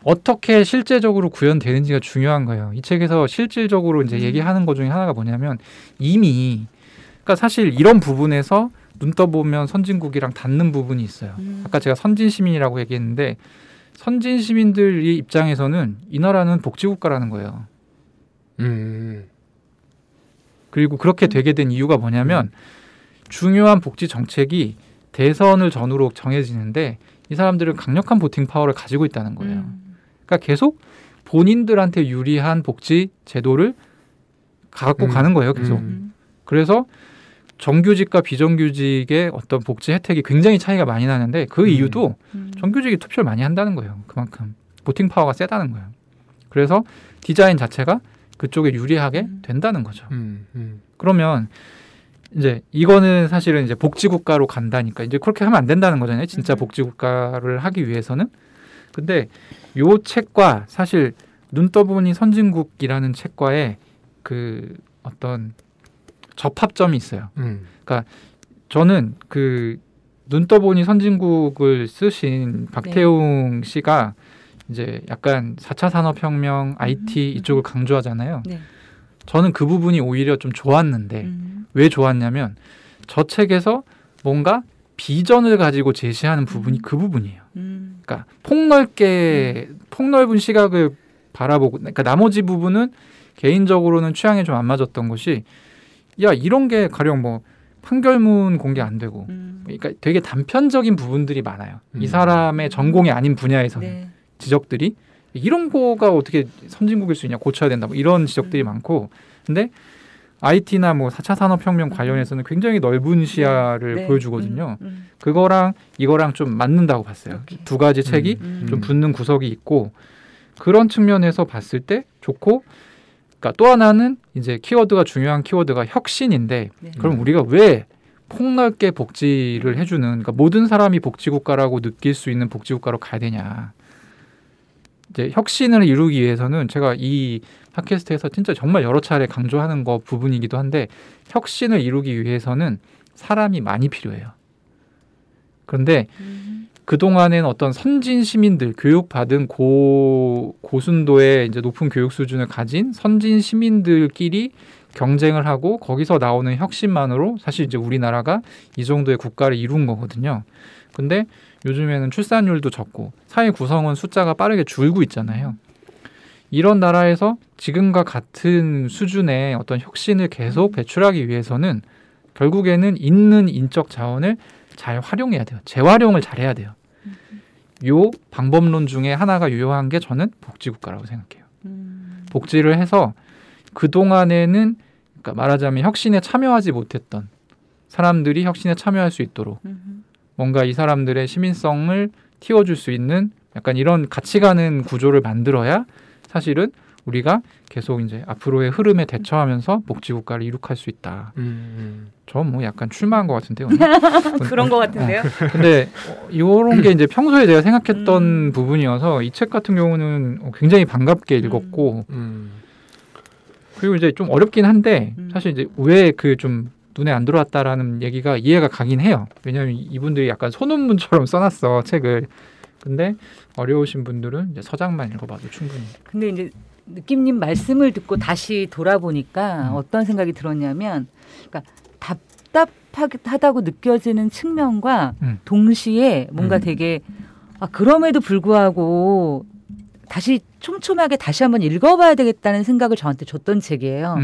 어떻게 실제적으로 구현되는지가 중요한 거예요. 이 책에서 실질적으로 이제 얘기하는 것 중에 하나가 뭐냐면 이미 그러니까 사실 이런 부분에서 눈 떠보면 선진국이랑 닿는 부분이 있어요. 아까 제가 선진 시민이라고 얘기했는데 선진 시민들의 입장에서는 이 나라는 복지국가라는 거예요. 그리고 그렇게 되게 된 이유가 뭐냐면 중요한 복지 정책이 대선을 전후로 정해지는데 이 사람들은 강력한 보팅 파워를 가지고 있다는 거예요. 그러니까 계속 본인들한테 유리한 복지 제도를 갖고 가는 거예요. 계속. 그래서 정규직과 비정규직의 어떤 복지 혜택이 굉장히 차이가 많이 나는데 그 이유도 정규직이 투표를 많이 한다는 거예요. 그만큼 보팅 파워가 세다는 거예요. 그래서 디자인 자체가 그쪽에 유리하게 된다는 거죠. 그러면 이제 이거는 사실은 이제 복지국가로 간다니까 이제 그렇게 하면 안 된다는 거잖아요. 진짜 복지국가를 하기 위해서는. 근데 요 책과 사실 눈 떠보니 선진국이라는 책과의 그 어떤 접합점이 있어요. 그러니까 저는 그 눈 떠보니 선진국을 쓰신 박태웅 씨가 이제 약간 4차 산업혁명, IT 이쪽을 강조하잖아요. 저는 그 부분이 오히려 좀 좋았는데 왜 좋았냐면 저 책에서 뭔가 비전을 가지고 제시하는 부분이 그 부분이에요. 그러니까 폭넓은 시각을 바라보고 그러니까 나머지 부분은 개인적으로는 취향에 좀 안 맞았던 것이 야 이런 게 가령 뭐 판결문 공개 안 되고 그러니까 되게 단편적인 부분들이 많아요. 이 사람의 전공이 아닌 분야에서는 지적들이 이런 거가 어떻게 선진국일 수 있냐 고쳐야 된다 뭐 이런 지적들이 많고 근데 IT나 뭐 4차 산업혁명 관련해서는 굉장히 넓은 시야를 보여주거든요. 그거랑 이거랑 좀 맞는다고 봤어요. 두 가지 책이 좀 붙는 구석이 있고 그런 측면에서 봤을 때 좋고 그러니까 또 하나는 이제 키워드가 중요한 키워드가 혁신인데 그럼 우리가 왜 폭넓게 복지를 해주는 그러니까 모든 사람이 복지국가라고 느낄 수 있는 복지국가로 가야 되냐. 이제 혁신을 이루기 위해서는 제가 이 팟캐스트에서 진짜 정말 여러 차례 강조하는 거 부분이기도 한데 혁신을 이루기 위해서는 사람이 많이 필요해요. 그런데 그동안엔 어떤 선진 시민들 교육받은 고순도의 이제 높은 교육 수준을 가진 선진 시민들끼리 경쟁을 하고 거기서 나오는 혁신만으로 사실 이제 우리나라가 이 정도의 국가를 이룬 거거든요. 근데 요즘에는 출산율도 적고 사회 구성원 숫자가 빠르게 줄고 있잖아요. 이런 나라에서 지금과 같은 수준의 어떤 혁신을 계속 배출하기 위해서는 결국에는 있는 인적 자원을 잘 활용해야 돼요. 재활용을 잘해야 돼요. 요 방법론 중에 하나가 유효한 게 저는 복지국가라고 생각해요. 복지를 해서 그동안에는 그러니까 말하자면 혁신에 참여하지 못했던 사람들이 혁신에 참여할 수 있도록 뭔가 이 사람들의 시민성을 틔워줄 수 있는 약간 이런 같이 가는 구조를 만들어야 사실은 우리가 계속 이제 앞으로의 흐름에 대처하면서 복지국가를 이룩할 수 있다. 저 뭐 약간 출마한 것 같은데요. 그런 것 같은데요. 근데 이런 게 이제 평소에 제가 생각했던 부분이어서 이 책 같은 경우는 굉장히 반갑게 읽었고 그리고 이제 좀 어렵긴 한데 사실 이제 왜 그 좀 눈에 안 들어왔다라는 얘기가 이해가 가긴 해요. 왜냐하면 이분들이 약간 소논문처럼 써놨어 책을. 근데 어려우신 분들은 이제 서장만 읽어봐도 충분히. 근데 이제 느낌님 말씀을 듣고 다시 돌아보니까 어떤 생각이 들었냐면, 그러니까 답답하다고 느껴지는 측면과 동시에 뭔가 되게 그럼에도 불구하고 다시 촘촘하게 다시 한번 읽어봐야 되겠다는 생각을 저한테 줬던 책이에요.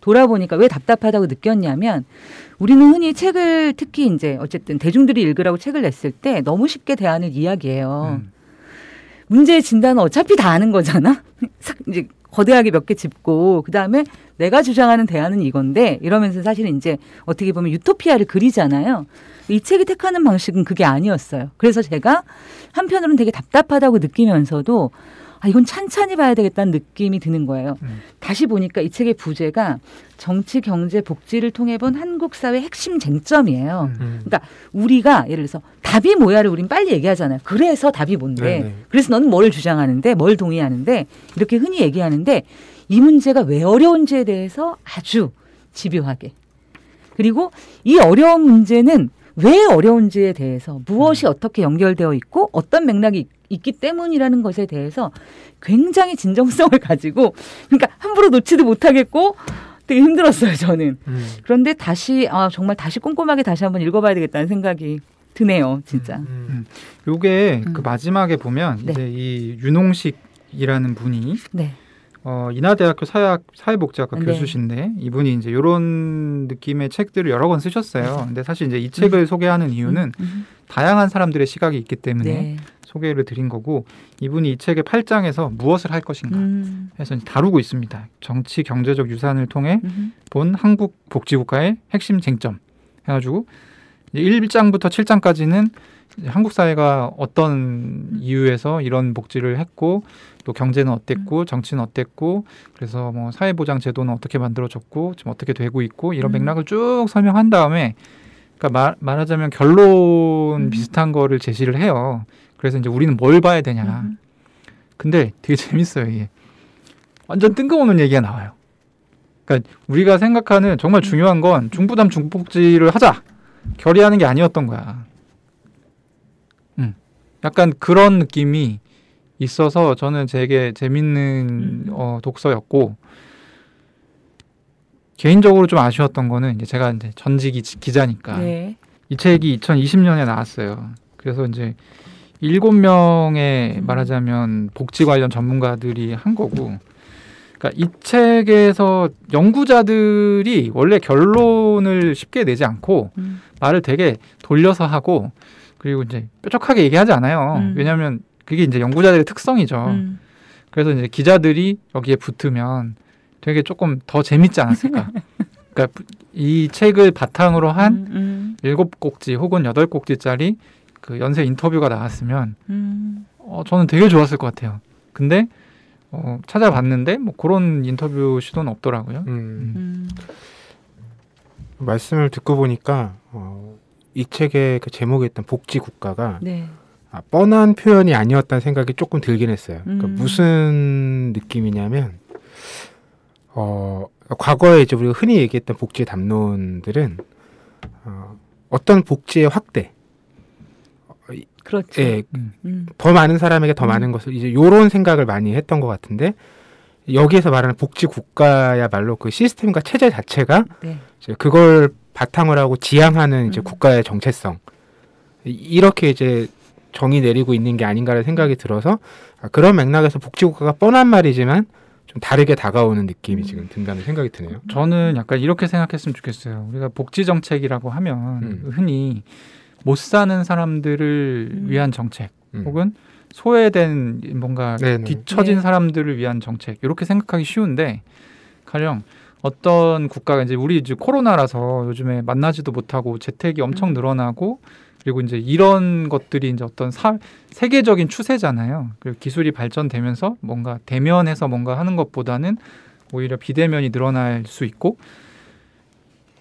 돌아보니까 왜 답답하다고 느꼈냐면 우리는 흔히 책을 특히 이제 어쨌든 대중들이 읽으라고 책을 냈을 때 너무 쉽게 대하는 이야기예요. 문제의 진단은 어차피 다 아는 거잖아. 이제 거대하게 몇 개 짚고 그다음에 내가 주장하는 대안은 이건데 이러면서 사실은 이제 어떻게 보면 유토피아를 그리잖아요. 이 책이 택하는 방식은 그게 아니었어요. 그래서 제가 한편으로는 되게 답답하다고 느끼면서도 이건 찬찬히 봐야 되겠다는 느낌이 드는 거예요. 다시 보니까 이 책의 부제가 정치, 경제, 복지를 통해 본 한국 사회 핵심 쟁점이에요. 그러니까 우리가 예를 들어서 답이 뭐야를 우린 빨리 얘기하잖아요. 그래서 답이 뭔데? 네네. 그래서 너는 뭘 주장하는데? 뭘 동의하는데? 이렇게 흔히 얘기하는데 이 문제가 왜 어려운지에 대해서 아주 집요하게. 그리고 이 어려운 문제는 왜 어려운지에 대해서 무엇이 어떻게 연결되어 있고 어떤 맥락이 있기 때문이라는 것에 대해서 굉장히 진정성을 가지고 그러니까 함부로 놓지도 못하겠고 되게 힘들었어요 저는. 그런데 다시 정말 다시 꼼꼼하게 다시 한번 읽어봐야 되겠다는 생각이 드네요 진짜. 요게 그 마지막에 보면 네. 이제 이 윤홍식이라는 분이 네. 인하대학교 사회복지학과 교수신데 이분이 이제 이런 느낌의 책들을 여러 권 쓰셨어요. 근데 사실 이제 이 책을 소개하는 이유는 다양한 사람들의 시각이 있기 때문에 네. 소개를 드린 거고 이분이 이 책의 8장에서 무엇을 할 것인가 해서 다루고 있습니다. 정치 경제적 유산을 통해 본 한국 복지국가의 핵심 쟁점 해가지고 1장부터 7장까지는 한국 사회가 어떤 이유에서 이런 복지를 했고 또 경제는 어땠고 정치는 어땠고 그래서 뭐 사회보장 제도는 어떻게 만들어졌고 지금 어떻게 되고 있고 이런 맥락을 쭉 설명한 다음에 그러니까 말하자면 결론 비슷한 거를 제시를 해요. 그래서 이제 우리는 뭘 봐야 되냐. 근데 되게 재밌어요 이게. 완전 뜬금없는 얘기가 나와요. 그러니까 우리가 생각하는 정말 중요한 건 중부담 중복지를 하자. 결의하는 게 아니었던 거야. 약간 그런 느낌이 있어서 저는 되게 재밌는 독서였고 개인적으로 좀 아쉬웠던 거는 이제 제가 이제 전직 기자니까 네. 이 책이 2020년에 나왔어요. 그래서 이제 7명의 말하자면 복지 관련 전문가들이 한 거고 그러니까 이 책에서 연구자들이 원래 결론을 쉽게 내지 않고 말을 되게 돌려서 하고 그리고 이제 뾰족하게 얘기하지 않아요. 왜냐하면 그게 이제 연구자들의 특성이죠. 그래서 이제 기자들이 여기에 붙으면 되게 조금 더 재밌지 않았을까. 그러니까 이 책을 바탕으로 한 7꼭지 혹은 8꼭지짜리 그 연쇄 인터뷰가 나왔으면 저는 되게 좋았을 것 같아요. 근데 찾아봤는데 뭐 그런 인터뷰 시도는 없더라고요. 말씀을 듣고 보니까 이 책의 그 제목에 있던 복지 국가가 네. 뻔한 표현이 아니었다는 생각이 조금 들긴 했어요. 그러니까 무슨 느낌이냐면 과거에 이제 우리가 흔히 얘기했던 복지 담론들은 어떤 복지의 확대, 그렇죠. 예, 더 많은 사람에게 더 많은 것을 이제 요런 생각을 많이 했던 것 같은데 여기에서 말하는 복지국가야말로 그 시스템과 체제 자체가 네. 이제 그걸 바탕으로 하고 지향하는 이제 국가의 정체성 이렇게 이제 정의 내리고 있는 게 아닌가라는 생각이 들어서 그런 맥락에서 복지국가가 뻔한 말이지만 좀 다르게 다가오는 느낌이 지금 든다는 생각이 드네요. 저는 약간 이렇게 생각했으면 좋겠어요. 우리가 복지정책이라고 하면 흔히 못 사는 사람들을 위한 정책 혹은 소외된 뭔가 네네. 뒤처진 네. 사람들을 위한 정책 이렇게 생각하기 쉬운데 가령 어떤 국가가 이제 우리 코로나라서 요즘에 만나지도 못하고 재택이 엄청 늘어나고 그리고 이제 이런 것들이 이제 어떤 세계적인 추세잖아요. 그리고 기술이 발전되면서 뭔가 대면해서 뭔가 하는 것보다는 오히려 비대면이 늘어날 수 있고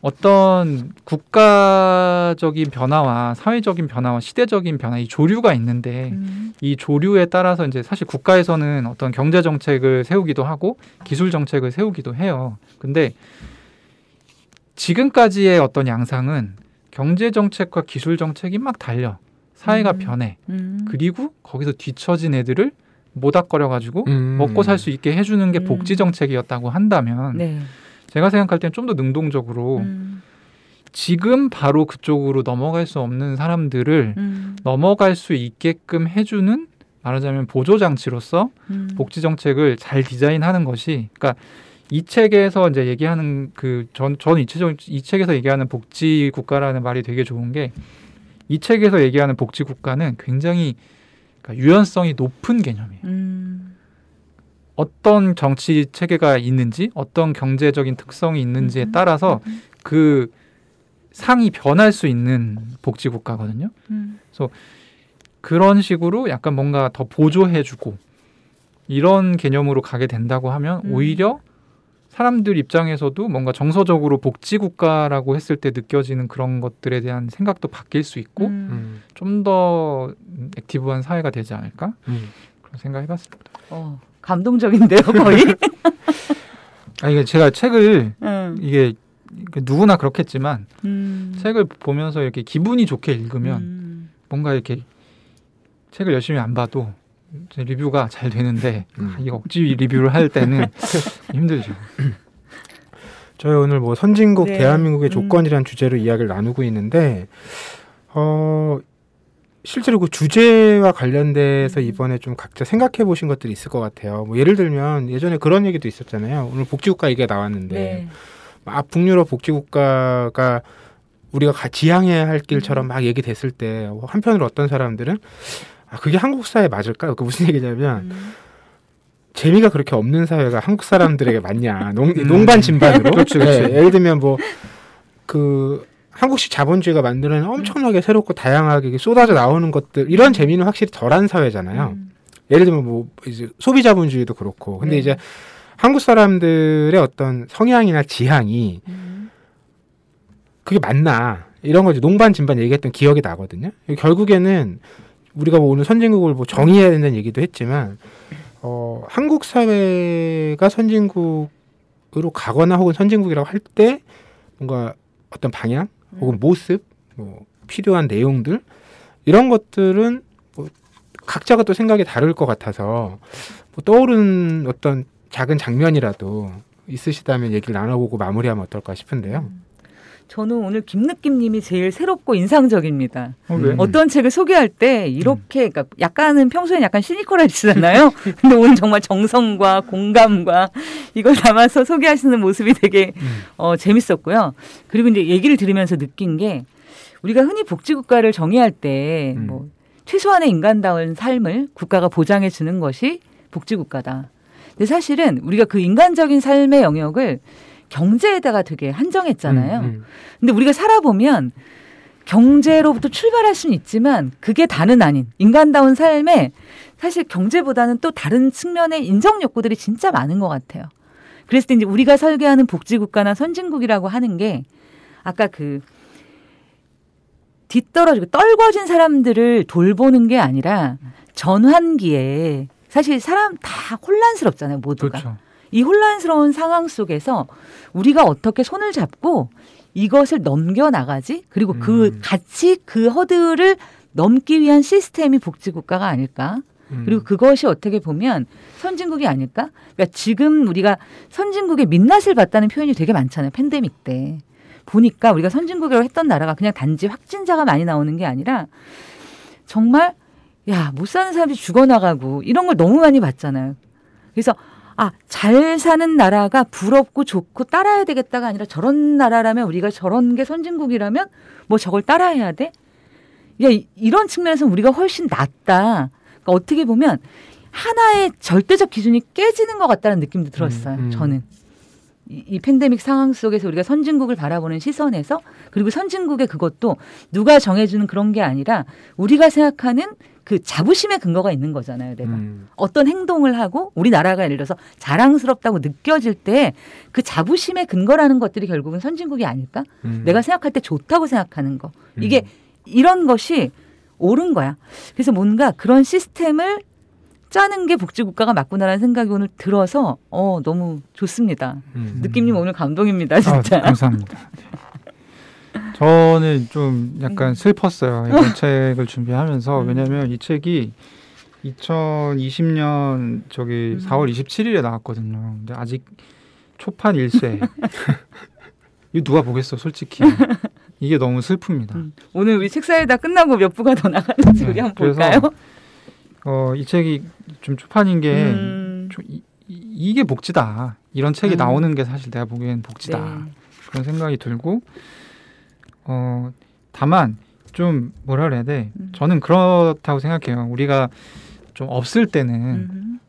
어떤 국가적인 변화와 사회적인 변화와 시대적인 변화 이 조류가 있는데 이 조류에 따라서 이제 사실 국가에서는 어떤 경제 정책을 세우기도 하고 기술 정책을 세우기도 해요. 근데 지금까지의 어떤 양상은 경제 정책과 기술 정책이 막 달려 사회가 변해 그리고 거기서 뒤처진 애들을 모닥거려가지고 먹고 살 수 있게 해주는 게 복지 정책이었다고 한다면 네. 제가 생각할 때는 좀 더 능동적으로 지금 바로 그쪽으로 넘어갈 수 없는 사람들을 넘어갈 수 있게끔 해주는 말하자면 보조장치로서 복지 정책을 잘 디자인하는 것이 그러니까 이 책에서 이제 얘기하는 저는 이 책에서 얘기하는 복지 국가라는 말이 되게 좋은 게 이 책에서 얘기하는 복지 국가는 굉장히 그러니까 유연성이 높은 개념이에요. 어떤 정치 체계가 있는지, 어떤 경제적인 특성이 있는지에 따라서 그 상이 변할 수 있는 복지 국가거든요. 그래서 그런 식으로 약간 뭔가 더 보조해주고 이런 개념으로 가게 된다고 하면 오히려 사람들 입장에서도 뭔가 정서적으로 복지국가라고 했을 때 느껴지는 그런 것들에 대한 생각도 바뀔 수 있고 좀 더 액티브한 사회가 되지 않을까 그런 생각해봤습니다. 감동적인데요, 거의. 이게 제가 책을 이게 누구나 그렇겠지만 책을 보면서 이렇게 기분이 좋게 읽으면 뭔가 이렇게 책을 열심히 안 봐도 리뷰가 잘 되는데 이 억지 리뷰를 할 때는 힘들죠. 저희 오늘 뭐 선진국 네. 대한민국의 조건이라는 주제로 이야기를 나누고 있는데 실제로 그 주제와 관련돼서 이번에 좀 각자 생각해 보신 것들이 있을 것 같아요. 뭐 예를 들면 예전에 그런 얘기도 있었잖아요. 오늘 복지국가 얘기가 나왔는데 네. 북유럽 복지국가가 우리가 지향해야 할 길처럼 막 얘기됐을 때 한편으로 어떤 사람들은 그게 한국 사회 맞을까? 그 무슨 얘기냐면 재미가 그렇게 없는 사회가 한국 사람들에게 맞냐? 농반 진반으로. 그렇죠. 네, 예를 들면 뭐 그 한국식 자본주의가 만드는 엄청나게 새롭고 다양하게 쏟아져 나오는 것들 이런 재미는 확실히 덜한 사회잖아요. 예를 들면 뭐 이제 소비 자본주의도 그렇고. 근데 이제 한국 사람들의 어떤 성향이나 지향이 그게 맞나? 이런 거 이제 농반 진반 얘기했던 기억이 나거든요. 결국에는 우리가 뭐 오늘 선진국을 뭐 정의해야 된다는 얘기도 했지만 한국 사회가 선진국으로 가거나 혹은 선진국이라고 할 때 뭔가 어떤 방향 혹은 모습, 뭐 필요한 내용들 이런 것들은 뭐 각자가 또 생각이 다를 것 같아서 뭐 떠오르는 어떤 작은 장면이라도 있으시다면 얘기를 나눠보고 마무리하면 어떨까 싶은데요. 저는 오늘 김느낌님이 제일 새롭고 인상적입니다. 왜? 어떤 책을 소개할 때 이렇게 그러니까 약간은 평소엔 약간 시니컬하시잖아요. 근데 오늘 정말 정성과 공감과 이걸 담아서 소개하시는 모습이 되게 재밌었고요. 그리고 이제 얘기를 들으면서 느낀 게 우리가 흔히 복지국가를 정의할 때 뭐 최소한의 인간다운 삶을 국가가 보장해 주는 것이 복지국가다. 근데 사실은 우리가 그 인간적인 삶의 영역을 경제에다가 되게 한정했잖아요. 근데 우리가 살아보면 경제로부터 출발할 수는 있지만 그게 다는 아닌 인간다운 삶에 사실 경제보다는 또 다른 측면의 인정 욕구들이 진짜 많은 것 같아요. 그랬을 때 이제 우리가 설계하는 복지국가나 선진국이라고 하는 게 아까 그 뒤떨어지고 떨궈진 사람들을 돌보는 게 아니라 전환기에 사실 사람 다 혼란스럽잖아요, 모두가. 그렇죠. 이 혼란스러운 상황 속에서 우리가 어떻게 손을 잡고 이것을 넘겨나가지? 그리고 같이 그 허들을 넘기 위한 시스템이 복지국가가 아닐까? 그리고 그것이 어떻게 보면 선진국이 아닐까? 그러니까 지금 우리가 선진국의 민낯을 봤다는 표현이 되게 많잖아요. 팬데믹 때. 보니까 우리가 선진국이라고 했던 나라가 그냥 단지 확진자가 많이 나오는 게 아니라 정말 못 사는 사람들이 죽어나가고 이런 걸 너무 많이 봤잖아요. 그래서 잘 사는 나라가 부럽고 좋고 따라야 되겠다가 아니라 저런 나라라면 우리가 저런 게 선진국이라면 뭐 저걸 따라해야 돼? 이런 측면에서 우리가 훨씬 낫다. 그러니까 어떻게 보면 하나의 절대적 기준이 깨지는 것 같다는 느낌도 들었어요. 저는. 이 팬데믹 상황 속에서 우리가 선진국을 바라보는 시선에서 그리고 선진국의 그것도 누가 정해주는 그런 게 아니라 우리가 생각하는 그 자부심의 근거가 있는 거잖아요. 내가 어떤 행동을 하고 우리나라가 예를 들어서 자랑스럽다고 느껴질 때 그 자부심의 근거라는 것들이 결국은 선진국이 아닐까? 내가 생각할 때 좋다고 생각하는 거. 이게 이런 것이 옳은 거야. 그래서 뭔가 그런 시스템을 짜는 게 복지국가가 맞구나라는 생각이 오늘 들어서 너무 좋습니다. 느낌님 오늘 감동입니다. 진짜. 감사합니다. 저는 좀 약간 슬펐어요. 이번 책을 준비하면서. 왜냐하면 이 책이 2020년 4월 27일에 나왔거든요. 근데 아직 초판 1쇄. 이거 누가 보겠어 솔직히. 이게 너무 슬픕니다. 오늘 우리 책사에다 끝나고 몇 부가 더 나가는지 우리 한번 볼까요? 이 책이 좀 초판인 게 이게 복지다. 이런 책이 나오는 게 사실 내가 보기엔 복지다. 네. 그런 생각이 들고 다만 좀 뭐라 그래야 돼? 저는 그렇다고 생각해요. 우리가 좀 없을 때는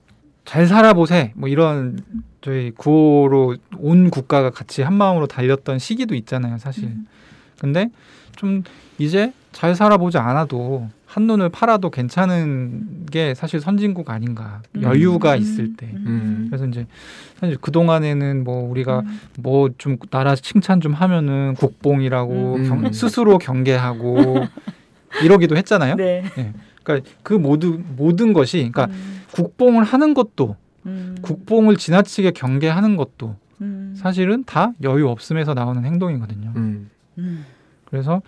잘 살아보세 뭐 이런 저희 구호로 온 국가가 같이 한 마음으로 달렸던 시기도 있잖아요. 사실. 근데 좀 이제 잘 살아보지 않아도 한눈을 팔아도 괜찮은 게 사실 선진국 아닌가. 여유가 있을 때. 그래서 이제 사실 그동안에는 뭐 우리가 뭐 좀 나라 칭찬 좀 하면은 국뽕이라고 스스로 경계하고 이러기도 했잖아요. 네. 네. 그러니까 그 모든 것이 그러니까 국뽕을 하는 것도 국뽕을 지나치게 경계하는 것도 사실은 다 여유 없음에서 나오는 행동이거든요. 그래서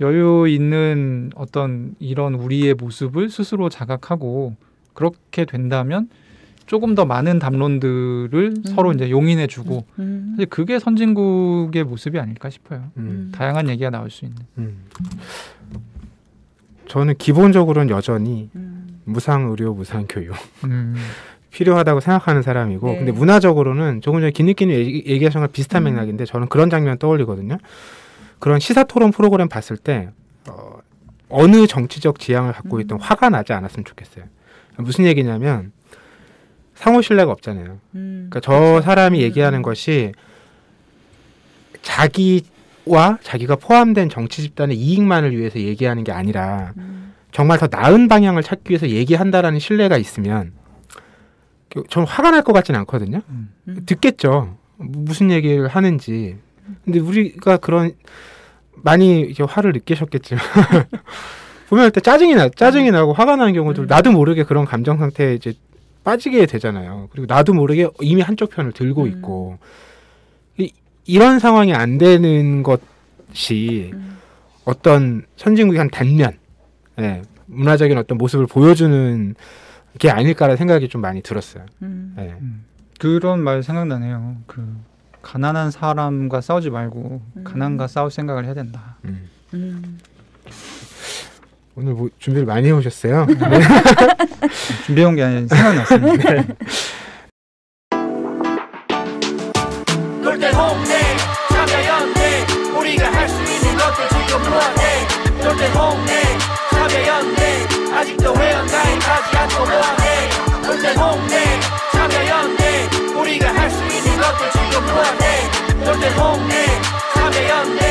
여유 있는 어떤 이런 우리의 모습을 스스로 자각하고 그렇게 된다면 조금 더 많은 담론들을 서로 이제 용인해주고 사실 그게 선진국의 모습이 아닐까 싶어요. 다양한 얘기가 나올 수 있는. 저는 기본적으로는 여전히 무상의료, 무상교육 필요하다고 생각하는 사람이고 네. 근데 문화적으로는 조금 전에 김니끼님 얘기하신 거랑 비슷한 맥락인데 저는 그런 장면 떠올리거든요. 그런 시사토론 프로그램 봤을 때 어느 정치적 지향을 갖고 있던 화가 나지 않았으면 좋겠어요. 무슨 얘기냐면 상호 신뢰가 없잖아요. 그러니까 저 사람이 얘기하는 것이 자기와 자기가 포함된 정치 집단의 이익만을 위해서 얘기하는 게 아니라 정말 더 나은 방향을 찾기 위해서 얘기한다라는 신뢰가 있으면 저는 화가 날 것 같지는 않거든요. 듣겠죠. 무슨 얘기를 하는지. 근데 우리가 그런 많이 이제 화를 느끼셨겠지만 보면 때 짜증이 나고 화가 나는 경우도 나도 모르게 그런 감정 상태에 이제 빠지게 되잖아요. 그리고 나도 모르게 이미 한쪽 편을 들고 있고 이런 상황이 안 되는 것이 어떤 선진국의 한 단면, 문화적인 어떤 모습을 보여주는 게 아닐까라는 생각이 좀 많이 들었어요. 그런 말 생각나네요. 가난한 사람과 싸우지 말고 가난과 싸울 생각을 해야 된다. 오늘 뭐 준비를 많이 해오셨어요? 준비해온 게 아니라 생각났습니다. 네. 놀때홍대 참여연대 우리가 할 수 있는 것들 지금 뭐해 놀때홍대 참여연대 아직도 회원가입하지 않고 뭐해 놀때홍대 참여연대 우리가 할 수 있는 것들 지금 뭐해 놀때홍대 참여연대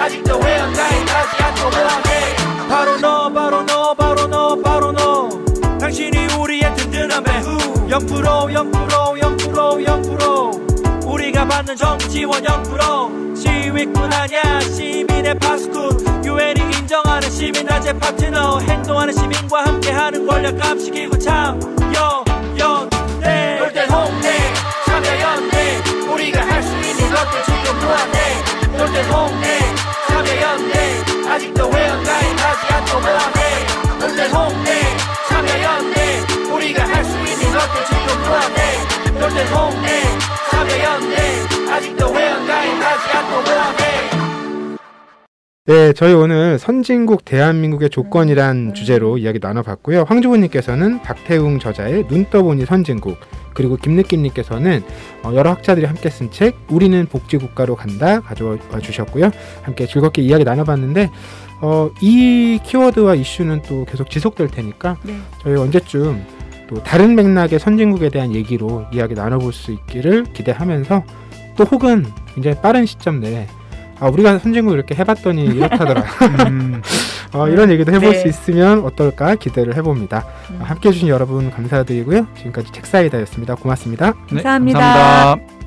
아직도 회원가입하지 않고 뭐해 바로 너 바로 너 바로 너 바로 너 당신이 우리의 든든한 배후 0% 0% 0% 0% 우리가 받는 정부 지원 0% 시위꾼 아냐 시민의 파수꾼 유엔이 인정하는 시민단체 파트너 행동하는 시민과 함께하는 권력 감시기구 참여연대 놀때홍대 참여연대 우리가 할 수 있는 것들 지금 뭐하네 놀때홍대 참여연대 아직도 회원가입하지 않고 뭐하네 놀때홍대 참여연대 네, 저희 오늘 선진국 대한민국의 조건이란 주제로 이야기 나눠봤고요. 황주부님께서는 박태웅 저자의 눈 떠보니 선진국, 그리고 김느낌님께서는 여러 학자들이 함께 쓴 책 우리는 복지국가로 간다 가져와 주셨고요. 함께 즐겁게 이야기 나눠봤는데 이 키워드와 이슈는 또 계속 지속될 테니까 네. 저희 언제쯤 또 다른 맥락의 선진국에 대한 얘기로 이야기 나눠볼 수 있기를 기대하면서 또 혹은 굉장히 빠른 시점 내에 우리가 선진국 이렇게 해봤더니 이렇다더라 이런 얘기도 해볼 수 있으면 어떨까 기대를 해봅니다. 함께해 주신 여러분 감사드리고요. 지금까지 책사이다였습니다. 고맙습니다. 감사합니다. 네, 감사합니다.